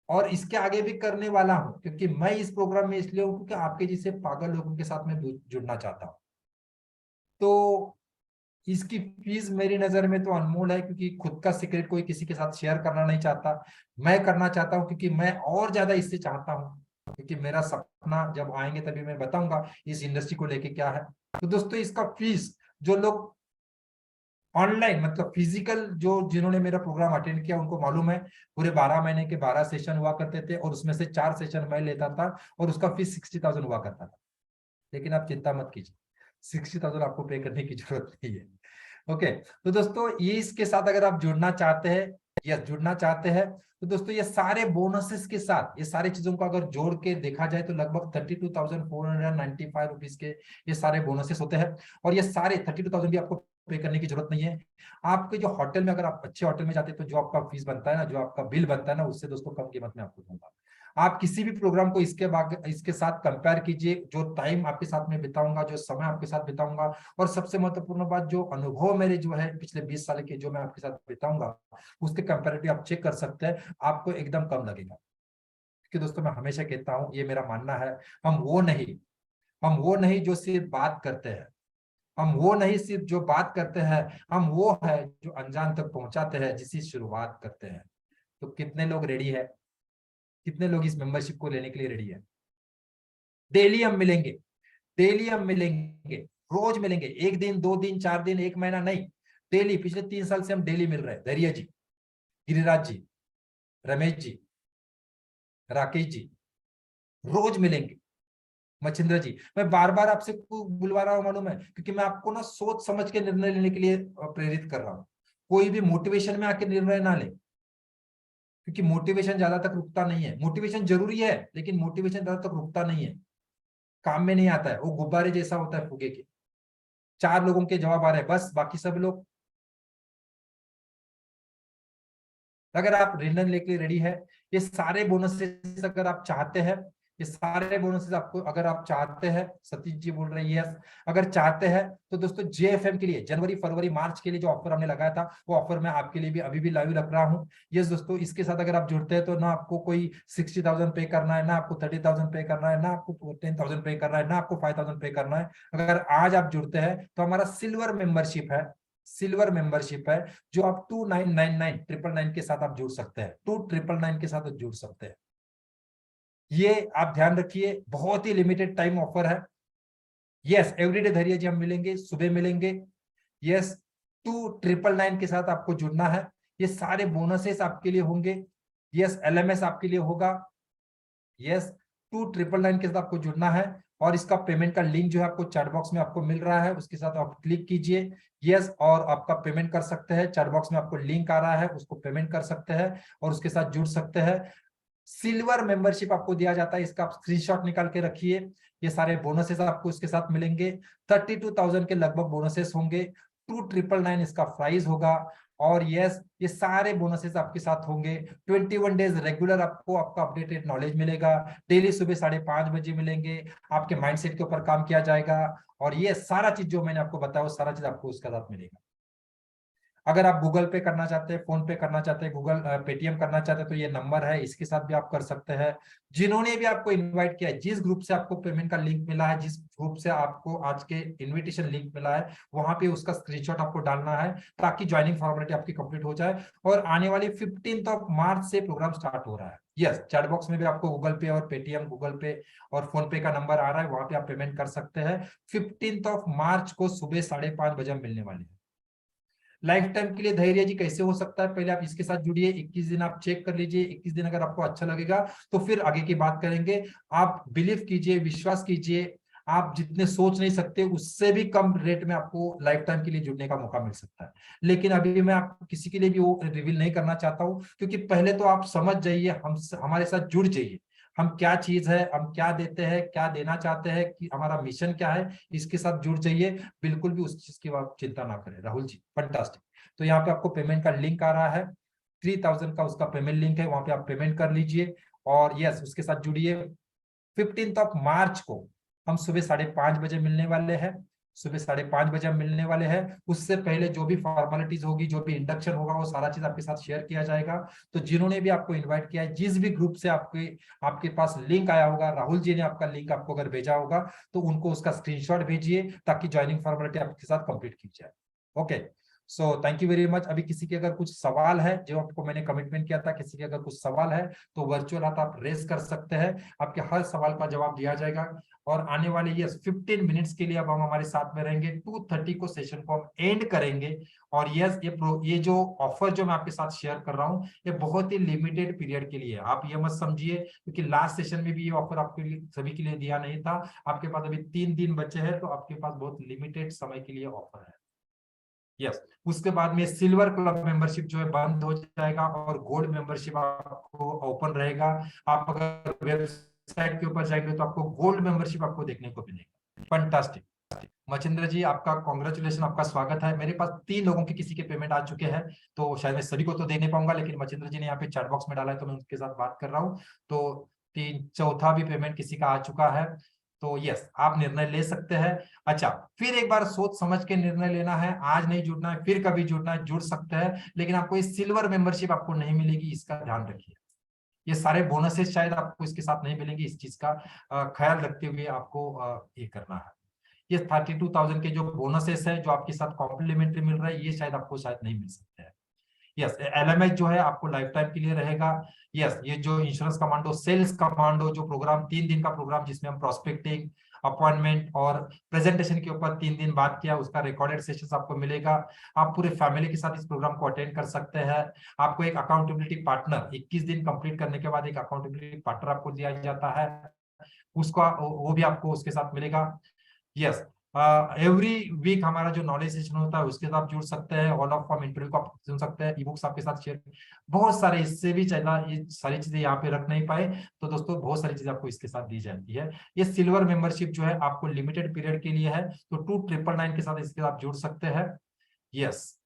और इसके आगे भी करने वाला हूं, क्योंकि मैं इस प्रोग्राम में इसलिए हूं क्योंकि आपके जैसे पागल लोगों के साथ में जुड़ना चाहता हूं। तो इसकी फीस मेरी नजर में तो अनमोल है, क्योंकि खुद का सीक्रेट कोई किसी के साथ शेयर करना नहीं चाहता। मैं करना चाहता हूं क्योंकि मैं और ज्यादा इससे चाहता हूं, क्योंकि मेरा सपना जब आएंगे तभी मैं बताऊंगा इस इंडस्ट्री को लेके क्या है। तो दोस्तों इसका फीस, जो लोग ऑनलाइन मतलब फिजिकल, जो जिन्होंने मेरा प्रोग्राम अटेंड किया उनको मालूम है, पूरे 12 महीने के 12 सेशन हुआ करते थे, और उसमें से 4 सेशन मैं लेता था, और उसका फीस 60,000 हुआ करता था। लेकिन आप चिंता मत कीजिए, 60,000 आपको पे करने की जरूरत नहीं है। ओके, तो दोस्तों ये इसके साथ अगर आप जुड़ना चाहते हैं, या जुड़ना चाहते हैं, तो दोस्तों ये सारे बोनसेस के साथ, ये सारी चीजों को अगर जोड़ के देखा जाए तो लगभग 32,495 रुपीज के ये सारे बोनसेस होते हैं। और ये सारे 32,000 भी आपको पे करने की जरूरत नहीं है। आपके जो होटल में, अगर आप अच्छे होटल में जाते हैं तो जो आपका फीस बनता है ना, जो आपका बिल बनता है ना, उससे दोस्तों कम कीमत में आपको दूंगा। आप किसी भी प्रोग्राम को इसके साथ कंपेयर कीजिए, जो टाइम आपके साथ में बिताऊंगा, जो समय आपके साथ बिताऊंगा, और सबसे महत्वपूर्ण बात, जो अनुभव मेरे जो है पिछले 20 साल के जो मैं आपके साथ बिताऊंगा, उसके कंपेरेटिव आप चेक कर सकते हैं, आपको एकदम कम लगेगा। क्योंकि दोस्तों मैं हमेशा कहता हूं, ये मेरा मानना है, हम वो नहीं जो सिर्फ बात करते हैं, हम वो नहीं सिर्फ जो बात करते हैं, हम वो है जो अनजान तक पहुंचाते हैं, जिसकी शुरुआत करते हैं। तो कितने लोग रेडी है? कितने लोग इस मेंबरशिप को लेने के लिए रेडी है? डेली हम मिलेंगे, डेली हम मिलेंगे, रोज मिलेंगे, 1 दिन 2 दिन 4 दिन 1 महीना नहीं, डेली। पिछले 3 साल से हम डेली मिल रहे हैं। धैर्य जी, गिरिराज जी, रमेश जी, राकेश जी, रोज मिलेंगे। मच्छिंद्र जी, मैं बार बार आपसे बुलवा रहा हूं मालूम है, क्योंकि मैं आपको ना सोच समझ के निर्णय लेने के लिए प्रेरित कर रहा हूं। कोई भी मोटिवेशन में आके निर्णय ना ले, क्योंकि मोटिवेशन ज्यादा तक रुकता नहीं है। मोटिवेशन जरूरी है, लेकिन मोटिवेशन ज्यादा तक रुकता नहीं है, काम में नहीं आता है। वो गुब्बारे जैसा होता है, फुगे के। 4 लोगों के जवाब आ रहे हैं बस, बाकी सब लोग। अगर आप निर्णय लेके रेडी है, ये सारे बोनसेस अगर आप चाहते हैं, ये सारे बोनसेस आपको, अगर आप चाहते हैं, सतीश जी बोल रहे हैं यस, अगर चाहते हैं तो दोस्तों जेएफएम के लिए जनवरी फरवरी मार्च के लिए जो ऑफर हमने लगाया था वो ऑफर मैं आपके लिए भी अभी भी लाइव रख रहा हूँ। यस दोस्तों, इसके साथ अगर आप जुड़ते हैं तो ना आपको कोई 60,000 पे करना है, ना आपको 30,000 पे करना है, ना आपको 10,000 पे करना है, ना आपको 5,000 पे करना है। अगर आज आप जुड़ते हैं तो हमारा सिल्वर मेंबरशिप है, सिल्वर मेंबरशिप है, जो आप 2999 के साथ आप जुड़ सकते हैं, 2999 के साथ जुड़ सकते हैं। ये आप ध्यान रखिए, बहुत ही लिमिटेड टाइम ऑफर है। यस, एवरीडे धैर्य जी हम मिलेंगे, सुबह मिलेंगे। यस, 2999 के साथ आपको जुड़ना है। ये सारे बोनसेस आपके लिए होंगे। यस, एलएमएस आपके लिए होगा। यस, 2999 के साथ आपको जुड़ना है, और इसका पेमेंट का लिंक जो है आपको चैट बॉक्स में आपको मिल रहा है, उसके साथ आप क्लिक कीजिए। यस, और आपका पेमेंट कर सकते हैं। चैट बॉक्स में आपको लिंक आ रहा है, उसको पेमेंट कर सकते हैं और उसके साथ जुड़ सकते हैं। सिल्वर मेंबरशिप आपको दिया जाता है, इसका आप स्क्रीनशॉट निकाल के रखिए। ये सारे बोनसेस आपको इसके साथ मिलेंगे। 32,000 के लगभग बोनसेस होंगे। 2999 इसका प्राइस होगा। और यस, ये सारे बोनसेस आपके साथ होंगे। 21 डेज रेगुलर आपको आपका अपडेटेड नॉलेज मिलेगा। डेली सुबह 5:30 बजे मिलेंगे। आपके माइंडसेट के ऊपर काम किया जाएगा, और ये सारा चीज जो मैंने आपको बताया वो सारा चीज आपको उसके साथ मिलेगा। अगर आप गूगल पे करना चाहते हैं, फोन पे करना चाहते हैं, गूगल पेटीएम करना चाहते हैं, तो ये नंबर है, इसके साथ भी आप कर सकते हैं। जिन्होंने भी आपको इनवाइट किया है, जिस ग्रुप से आपको पेमेंट का लिंक मिला है, जिस ग्रुप से आपको आज के इनविटेशन लिंक मिला है, वहां पे उसका स्क्रीनशॉट आपको डालना है, ताकि ज्वाइनिंग फॉर्मेलिटी आपकी कंप्लीट हो जाए। और आने वाली 15 मार्च से प्रोग्राम स्टार्ट हो रहा है। यस, चैट बॉक्स में भी आपको गूगल पे और पेटीएम, गूगल पे और फोन पे का नंबर आ रहा है, वहां पे आप पेमेंट कर सकते हैं। 15 मार्च को सुबह 5:30 बजे मिलने वाले हैं। लाइफ टाइम के लिए धैर्य जी कैसे हो सकता है, पहले आप इसके साथ जुड़िए। 21 दिन आप चेक कर लीजिए, 21 दिन अगर आपको अच्छा लगेगा तो फिर आगे की बात करेंगे। आप बिलीव कीजिए, विश्वास कीजिए, आप जितने सोच नहीं सकते उससे भी कम रेट में आपको लाइफ टाइम के लिए जुड़ने का मौका मिल सकता है। लेकिन अभी मैं आपको किसी के लिए भी वो रिवील नहीं करना चाहता हूँ, क्योंकि पहले तो आप समझ जाइए, हम हमारे साथ जुड़ जाइए, हम क्या चीज है, हम क्या देते हैं, क्या देना चाहते हैं, कि हमारा मिशन क्या है, इसके साथ जुड़ जाइए। बिल्कुल भी उस चीज की आप चिंता ना करें। राहुल जी फंटास्टिक। तो यहाँ पे आपको पेमेंट का लिंक आ रहा है, 3,000 का उसका पेमेंट लिंक है, वहां पे आप पेमेंट कर लीजिए। और यस, उसके साथ जुड़िए। 15 मार्च को हम सुबह 5:30 बजे मिलने वाले हैं। सुबह 5:30 बजे हम मिलने वाले हैं। उससे पहले जो भी फॉर्मेलिटीज होगी, जो भी इंडक्शन होगा, वो सारा चीज आपके साथ शेयर किया जाएगा। तो जिन्होंने भी आपको इनवाइट किया है, जिस भी ग्रुप से आपके आपके पास लिंक आया होगा, राहुल जी ने आपका लिंक आपको अगर भेजा होगा, तो उनको उसका स्क्रीनशॉट भेजिए, ताकि ज्वाइनिंग फॉर्मेलिटी आपके साथ कंप्लीट की जाए। Okay, so thank you very much. अभी किसी के अगर कुछ सवाल है, जो आपको मैंने कमिटमेंट किया था, किसी के अगर कुछ सवाल है तो वर्चुअल हाथ आप रेज कर सकते हैं, आपके हर सवाल का जवाब दिया जाएगा। और आने वाले ये 15 मिनट्स के लिए अब हम हमारे साथ में रहेंगे। 2:30 को सेशन को हम एंड करेंगे। और यस, ये जो ऑफर जो मैं आपके साथ शेयर कर रहा हूँ, ये बहुत ही लिमिटेड पीरियड के लिए है। आप ये मत समझिए, क्योंकि लास्ट सेशन में भी ये ऑफर आपके लिए सभी के लिए दिया नहीं था। आपके पास अभी 3 दिन बचे हैं, तो आपके पास बहुत लिमिटेड समय के लिए ऑफर है। यस, उसके बाद में सिल्वर क्लब मेंबरशिप जो है बंद हो जाएगा, और गोल्ड मेंबरशिप आपको ओपन रहेगा। आप अगर वेबसाइट के ऊपर जाएंगे तो आपको गोल्ड मेंबरशिप आपको देखने को मिलेगा। फंटास्टिक। मचिंद्र जी, आपका कॉन्ग्रेचुलेशन, आपका स्वागत है। मेरे पास 3 लोगों के किसी के पेमेंट आ चुके हैं, तो शायद मैं सभी को तो दे नहीं पाऊंगा, लेकिन मचिंद्र जी ने यहाँ पे चैट बॉक्स में डाला है, तो मैं उनके साथ बात कर रहा हूँ। तो चौथा भी पेमेंट किसी का आ चुका है। तो यस, आप निर्णय ले सकते हैं। अच्छा, फिर एक बार सोच समझ के निर्णय लेना है। आज नहीं जुड़ना है, फिर कभी जुड़ना है, जुड़ सकते हैं, लेकिन आपको ये सिल्वर मेंबरशिप आपको नहीं मिलेगी, इसका ध्यान रखिए। ये सारे बोनसेस शायद आपको इसके साथ नहीं मिलेंगे, इस चीज का ख्याल रखते हुए आपको ये करना है। ये 32,000 के जो बोनसेस है, जो आपके साथ कॉम्प्लीमेंट्री मिल रहा है, ये शायद आपको शायद नहीं मिल सकते हैं। यस, एलएमएच जो है आपको लाइफ टाइम के लिए रहेगा। यस, ये जो इंश्योरेंस कमांडो, सेल्स कमांडो जो प्रोग्राम, 3 दिन का प्रोग्राम, जिसमें हम प्रोस्पेक्टिंग, अपॉइंटमेंट और प्रेजेंटेशन के ऊपर 3 दिन बात किया, उसका रिकॉर्डेड सेशन आपको मिलेगा। आप पूरे फैमिली के साथ इस प्रोग्राम को अटेंड कर सकते हैं। आपको एक अकाउंटेबिलिटी पार्टनर, 21 दिन कंप्लीट करने के बाद एक अकाउंटेबिलिटी पार्टनर आपको दिया जाता है, उसका वो भी आपको उसके साथ मिलेगा। यस, एवरी वीक हमारा जो नॉलेज सेशन होता है, उसके साथ आप जुड़ सकते हैं। ऑल ऑफ फॉर्म इंटरव्यू को आप सुन सकते हैं, ई बुक्स आपके साथ शेयर, बहुत सारे, इससे भी ज्यादा ये सारी चीजें यहाँ पे रख नहीं पाए, तो दोस्तों बहुत सारी चीजें आपको इसके साथ दी जाती है। ये सिल्वर मेंबरशिप जो है आपको लिमिटेड पीरियड के लिए है, तो 2999 के साथ इसके साथ जुड़ सकते हैं। यस,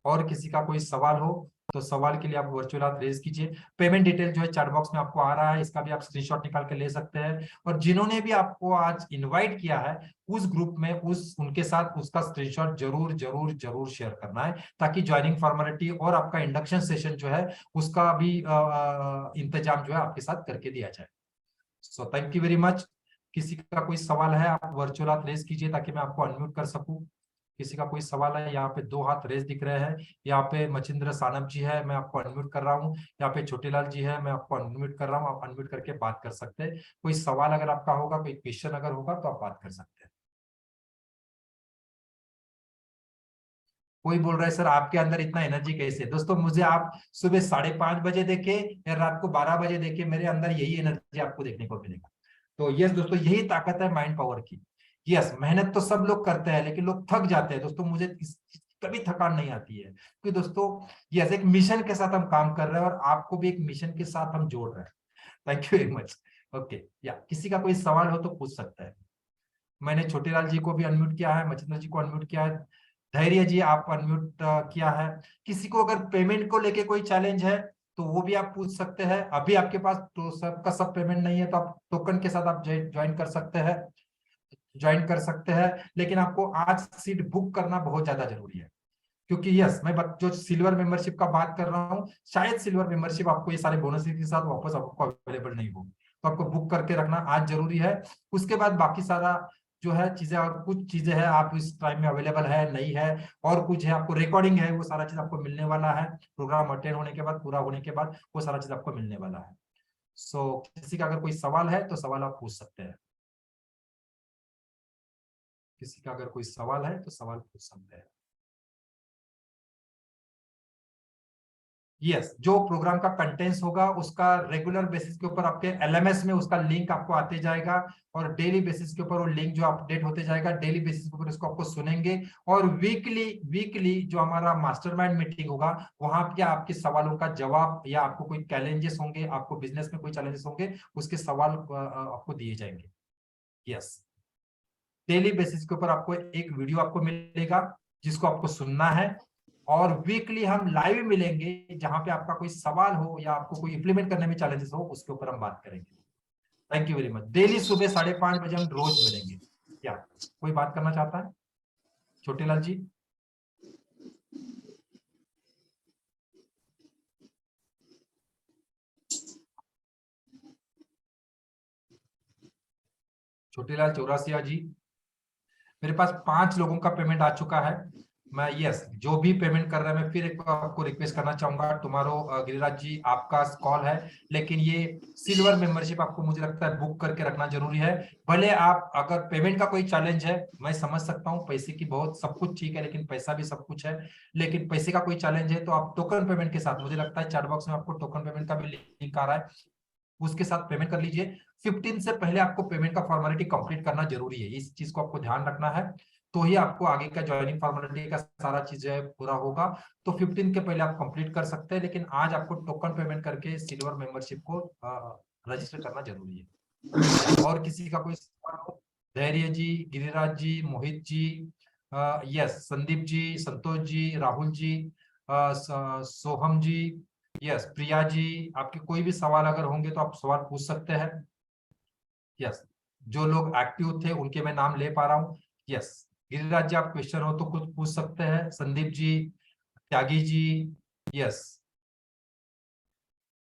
और किसी का कोई सवाल हो तो सवाल के लिए आप वर्चुअल हाथ रेज कीजिए। पेमेंट डिटेल जो है चैट बॉक्स में आपको आ रहा है, इसका भी आप स्क्रीनशॉट निकाल के ले सकते हैं। और जिन्होंने भी आपको आज इनवाइट किया है उस ग्रुप में उनके साथ उसका स्क्रीनशॉट जरूर जरूर जरूर शेयर करना है, ताकि ज्वाइनिंग फॉर्मेलिटी और आपका इंडक्शन सेशन जो है उसका भी इंतजाम जो है आपके साथ करके दिया जाए। So thank you very much. किसी का कोई सवाल है आप वर्चुअल हाथ रेज कीजिए ताकि मैं आपको अनम्यूट कर सकूं। किसी का कोई सवाल है? यहाँ पे 2 हाथ रेज दिख रहे हैं। यहाँ पे मचिंद्र सानप जी है, मैं आपको अनम्यूट कर रहा हूँ। यहाँ पे छोटेलाल जी है, मैं आपको अनम्यूट कर रहा हूँ। आप अनम्यूट करके बात कर सकते हैं। कोई सवाल अगर आपका होगा, कोई क्वेश्चन अगर होगा तो आप बात कर सकते हैं। कोई बोल रहा है सर आपके अंदर इतना एनर्जी कैसे? दोस्तों मुझे आप सुबह 5:30 बजे देखे या रात को 12 बजे देखे, मेरे अंदर यही एनर्जी आपको देखने को मिलेगा। तो यस दोस्तों, यही ताकत है माइंड पावर की। यस, मेहनत तो सब लोग करते हैं लेकिन लोग थक जाते हैं दोस्तों। मुझे कभी थकान नहीं आती है, क्योंकि दोस्तों यस, एक मिशन के साथ हम काम कर रहे हैं और आपको भी एक मिशन के साथ हम जोड़ रहे हैं। Thank you very much. Okay, या किसी का कोई सवाल हो तो पूछ सकता है। मैंने छोटेलाल जी को भी अनम्यूट किया है, मचिंद्र जी को अनम्यूट किया है, धैर्य जी आप अनम्यूट किया है। किसी को अगर पेमेंट को लेके कोई चैलेंज है तो वो भी आप पूछ सकते हैं। अभी आपके पास तो सबका सब पेमेंट नहीं है तो आप टोकन के साथ आप ज्वाइन कर सकते हैं, लेकिन आपको आज सीट बुक करना बहुत ज्यादा जरूरी है। क्योंकि यस, मैं जो सिल्वर मेंबरशिप का बात कर रहा हूँ, शायद सिल्वर मेंबरशिप आपको ये सारे बोनस के साथ वापस आपको अवेलेबल नहीं हो, तो आपको बुक करके रखना आज जरूरी है। उसके बाद बाकी सारा जो है चीजें, और कुछ चीजें हैं आप इस टाइम में अवेलेबल है नहीं है, और कुछ है आपको रिकॉर्डिंग है, वो सारा चीज आपको मिलने वाला है। प्रोग्राम अटेंड होने के बाद, पूरा होने के बाद वो सारा चीज आपको मिलने वाला है। सो किसी का अगर कोई सवाल है तो सवाल आप पूछ सकते हैं। किसी का अगर कोई सवाल है तो सवाल पूछ सकते हैं। यस, जो प्रोग्राम का कंटेंट्स होगा उसका रेगुलर बेसिस के ऊपर आपके एलएमएस में उसका लिंक आपको आते जाएगा, और डेली बेसिस के ऊपर वो लिंक जो अपडेट होते जाएगा, डेली बेसिस के ऊपर उसको आपको सुनेंगे। और वीकली वीकली जो हमारा मास्टरमाइंड मीटिंग होगा, वहां पे आपके सवालों का जवाब, या आपको कोई चैलेंजेस होंगे, आपको बिजनेस में कोई चैलेंजेस होंगे, उसके सवाल आपको दिए जाएंगे। यस, डेली बेसिस के ऊपर आपको एक वीडियो आपको मिलेगा जिसको आपको सुनना है, और वीकली हम लाइव मिलेंगे जहां पे आपका कोई सवाल हो या आपको कोई इंप्लीमेंट करने में चैलेंजेस हो, उसके ऊपर हम बात करेंगे। Thank you very much. Daily सुबह 5:30 बजे हम रोज मिलेंगे। क्या कोई बात करना चाहता है? छोटेलाल जी, छोटेलाल चौरासिया जी, मेरे पास 5 लोगों का पेमेंट आ चुका है। मैं यस, जो भी पेमेंट कर रहा है, मैं फिर एक आपको रिक्वेस्ट करना चाहूंगा। टुमारो गिरिराज जी आपका कॉल है, लेकिन ये सिल्वर मेंबरशिप आपको मुझे लगता है बुक करके रखना जरूरी है। भले आप अगर पेमेंट का कोई चैलेंज है, मैं समझ सकता हूँ, पैसे की बहुत सब कुछ ठीक है, लेकिन पैसा भी सब कुछ है। लेकिन पैसे का कोई चैलेंज है तो आप टोकन पेमेंट के साथ, मुझे लगता है चैट बॉक्स में आपको टोकन पेमेंट का भी लिंक आ रहा है, उसके साथ पेमेंट कर लीजिए। 15 से पहले आपको पेमेंट का फॉर्मेलिटी कंप्लीट करना जरूरी है, इस चीज को आपको ध्यान रखना है। तो ही आपको आगे का ज्वाइनिंग फॉर्मेलिटी का सारा चीज पूरा होगा। तो 15 के पहले आप कंप्लीट कर सकते हैं, लेकिन आज आपको टोकन पेमेंट करके सिल्वर मेंबरशिप को रजिस्टर करना जरूरी है। और किसी का कोई सवाल हो? धैर्य जी, गिरिराज जी, मोहित जी, यस, संदीप जी, संतोष जी, राहुल जी, सोहम जी, यस, प्रिया जी, आपके कोई भी सवाल अगर होंगे तो आप सवाल पूछ सकते हैं। यस, जो लोग एक्टिव थे उनके मैं नाम ले पा रहा हूँ। यस, गिरिराज जी आप क्वेश्चन हो तो कुछ पूछ सकते हैं। संदीप जी, त्यागी जी, यस,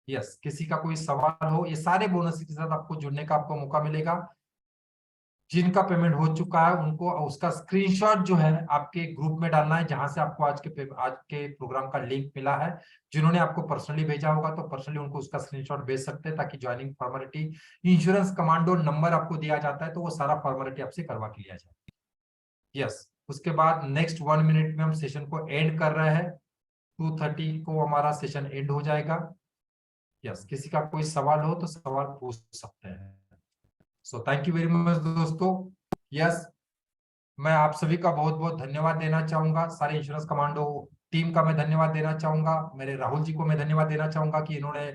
यस, किसी का कोई सवाल हो, ये सारे बोनस के साथ आपको जुड़ने का आपको मौका मिलेगा। जिनका पेमेंट हो चुका है उनको उसका स्क्रीनशॉट जो है आपके ग्रुप में डालना है, जहां से आपको आज के प्रोग्राम का लिंक मिला है। जिन्होंने आपको पर्सनली भेजा होगा तो पर्सनली उनको उसका स्क्रीनशॉट भेज सकते हैं, ताकि joining formality, insurance commando number आपको दिया जाता है तो वो सारा फॉर्मेलिटी आपसे करवा के लिया जाए। यस, उसके बाद नेक्स्ट 1 मिनट में हम सेशन को एंड कर रहे हैं। 2:30 को हमारा सेशन एंड हो जाएगा। यस, किसी का कोई सवाल हो तो सवाल पूछ सकते हैं। So thank you very much दोस्तों। यस, मैं आप सभी का बहुत बहुत धन्यवाद देना चाहूंगा। सारे इंश्योरेंस कमांडो टीम का मैं धन्यवाद देना चाहूंगा। मेरे राहुल जी को मैं धन्यवाद देना चाहूंगा कि इन्होंने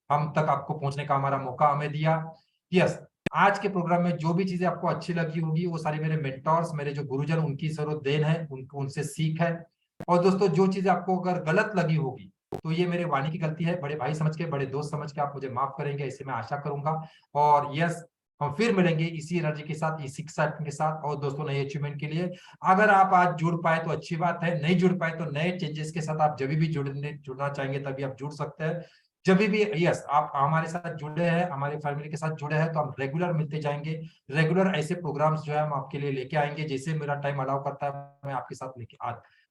हम तक आपको पहुंचने का हमारा मौका हमें दिया। यस, आज के प्रोग्राम में जो भी चीजें आपको अच्छी लगी होगी वो सारी मेरे मेंटोर्स, मेरे जो गुरुजन, उनकी जरूर देन है, उनको उनसे सीख है। और दोस्तों जो चीजें आपको अगर गलत लगी होगी तो ये मेरे वाणी की गलती है, बड़े भाई समझ के, बड़े दोस्त समझ के आप मुझे माफ करेंगे, ऐसे मैं आशा करूंगा। और यस, हम फिर मिलेंगे इसी एनर्जी के साथ, इसी एक्साइटमेंट के साथ, और दोस्तों नए अचीवमेंट के लिए। अगर आप आज जुड़ पाए तो अच्छी बात है, नहीं जुड़ पाए तो नए चेंजेस के साथ आप जब भी जुड़ना चाहेंगे तभी आप जुड़ सकते हैं। जब भी यस आप हमारे साथ जुड़े हैं, हमारे फैमिली के साथ जुड़े हैं, तो हम रेगुलर मिलते जाएंगे। रेगुलर ऐसे प्रोग्राम्स जो है हम आपके लिए लेके आएंगे, जैसे मेरा टाइम अलाउ करता है मैं आपके साथ लेके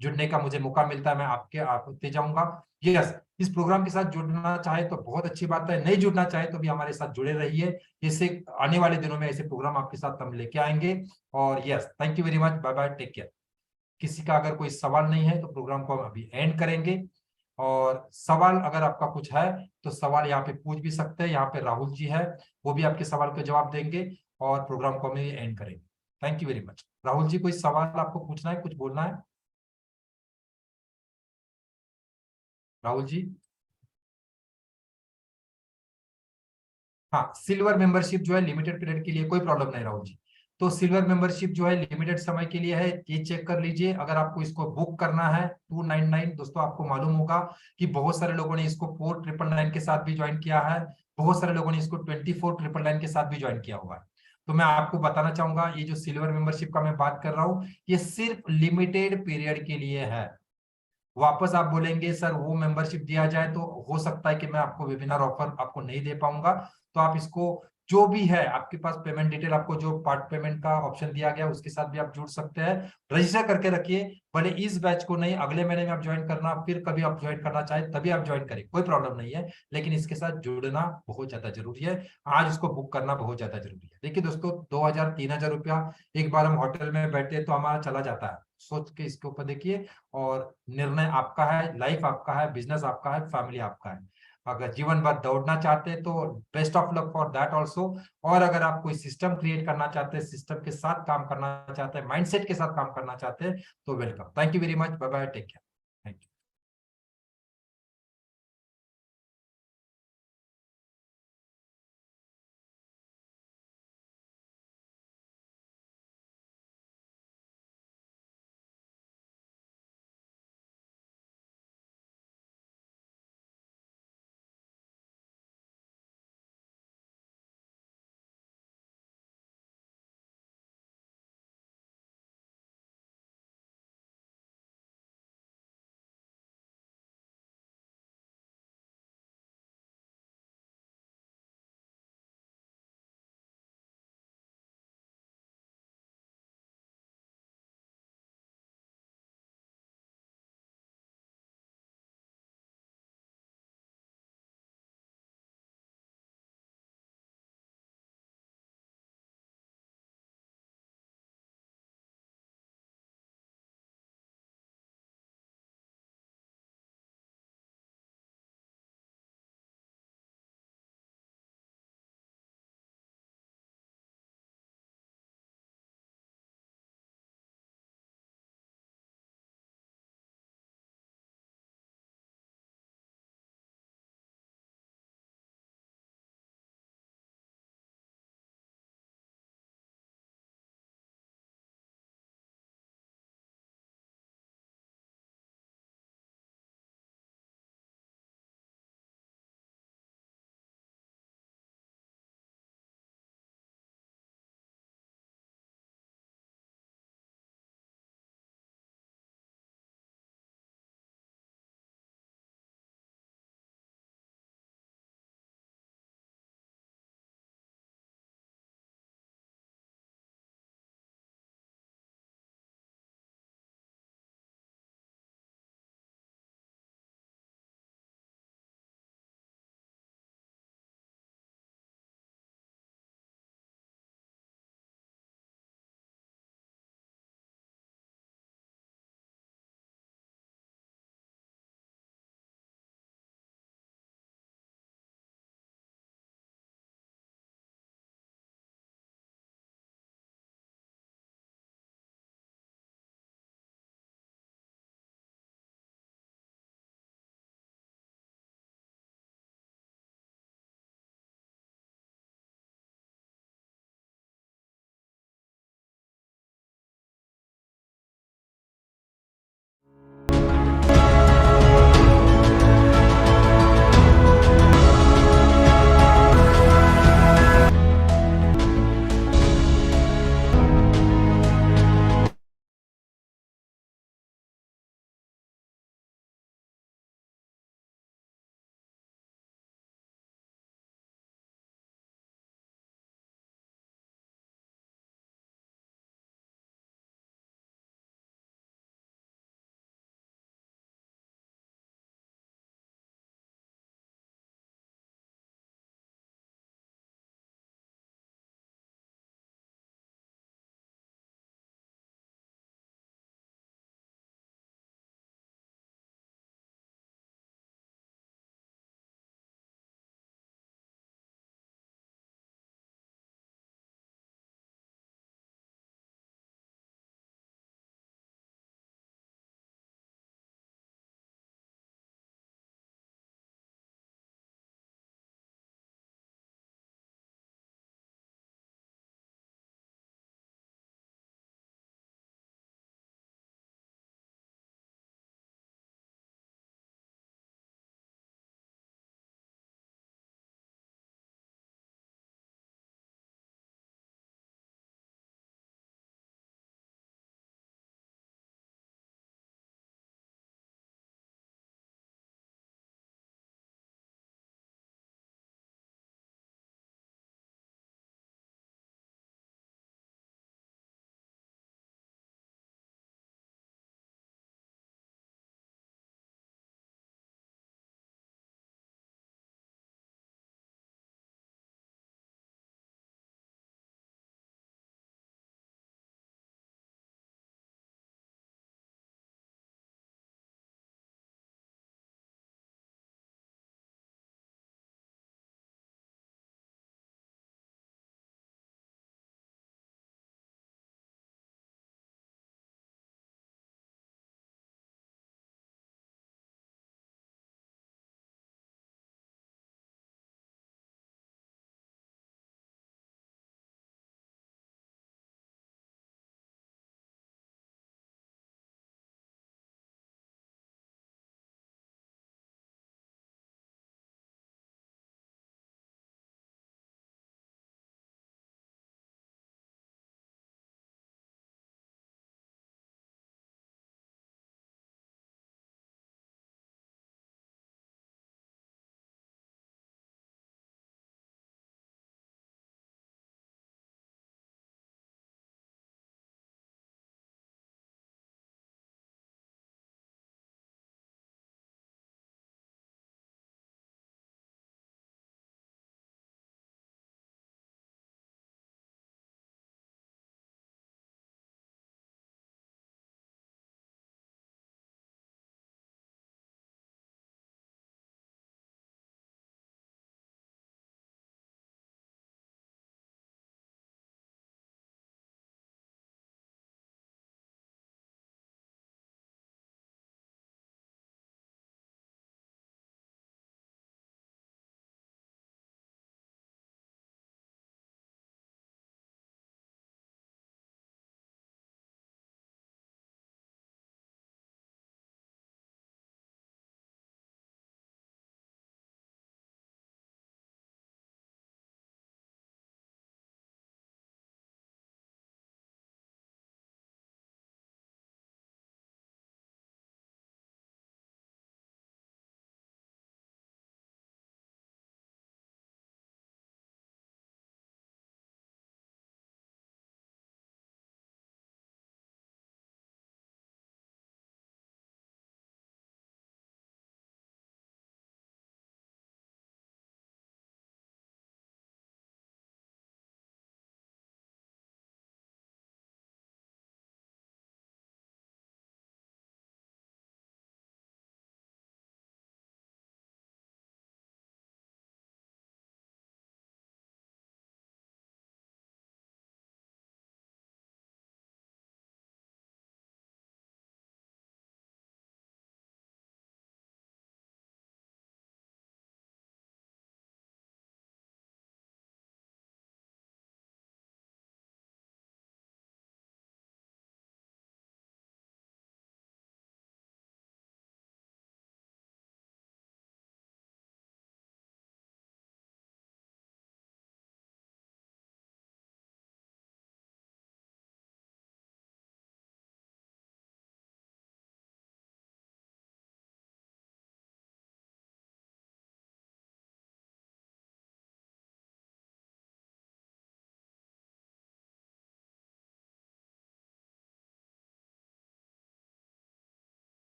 जुड़ने का मुझे मौका मिलता है, मैं आपके आते जाऊंगा। यस, इस प्रोग्राम के साथ जुड़ना चाहे तो बहुत अच्छी बात है, नहीं जुड़ना चाहे तो भी हमारे साथ जुड़े रहिए। इससे आने वाले दिनों में ऐसे प्रोग्राम आपके साथ हम लेके आएंगे। और yes, thank you very much, bye bye, take care. किसी का अगर कोई सवाल नहीं है तो प्रोग्राम को हम अभी एंड करेंगे। और सवाल अगर आपका कुछ है तो सवाल यहाँ पे पूछ भी सकते हैं, यहाँ पे राहुल जी है, वो भी आपके सवाल का जवाब देंगे, और प्रोग्राम को हम एंड करेंगे। Thank you very much. Rahul ji, कोई सवाल आपको पूछना है, कुछ बोलना है? राहुल जी। हाँ, सिल्वर मेंबरशिप जो है लिमिटेड पीरियड के लिए, कोई प्रॉब्लम नहीं राहुल जी। तो सिल्वर मेंबरशिप जो है लिमिटेड समय के लिए है, ये चेक कर लीजिए। अगर आपको इसको बुक करना है 299, दोस्तों आपको मालूम होगा कि बहुत सारे लोगों ने इसको 4999 के साथ भी ज्वाइन किया है, बहुत सारे लोगों ने इसको 24999 के साथ भी ज्वाइन किया हुआ है। तो मैं आपको बताना चाहूंगा, ये जो सिल्वर मेंबरशिप का मैं बात कर रहा हूँ, ये सिर्फ लिमिटेड पीरियड के लिए है। वापस आप बोलेंगे सर वो मेंबरशिप दिया जाए, तो हो सकता है कि मैं आपको वेबिनार ऑफर आपको नहीं दे पाऊंगा। तो आप इसको, जो भी है आपके पास पेमेंट डिटेल, आपको जो पार्ट पेमेंट का ऑप्शन दिया गया उसके साथ भी आप जुड़ सकते हैं। रजिस्टर करके रखिए, भले इस बैच को नहीं अगले महीने में आप ज्वाइन करना, फिर कभी आप ज्वाइन करना चाहे तभी आप ज्वाइन करें, कोई प्रॉब्लम नहीं है। लेकिन इसके साथ जुड़ना बहुत ज्यादा जरूरी है, आज इसको बुक करना बहुत ज्यादा जरूरी है। देखिए दोस्तों, 2000-3000 रुपया एक बार हम होटल में बैठे तो हमारा चला जाता है, सोच के इसके ऊपर देखिए। और निर्णय आपका है, लाइफ आपका है, बिजनेस आपका है, फैमिली आपका है। अगर जीवन भर दौड़ना चाहते हैं तो best of luck for that also. और अगर आप कोई सिस्टम क्रिएट करना चाहते हैं, सिस्टम के साथ काम करना चाहते हैं, माइंडसेट के साथ काम करना चाहते हैं, तो welcome. Thank you very much, bye bye, take care.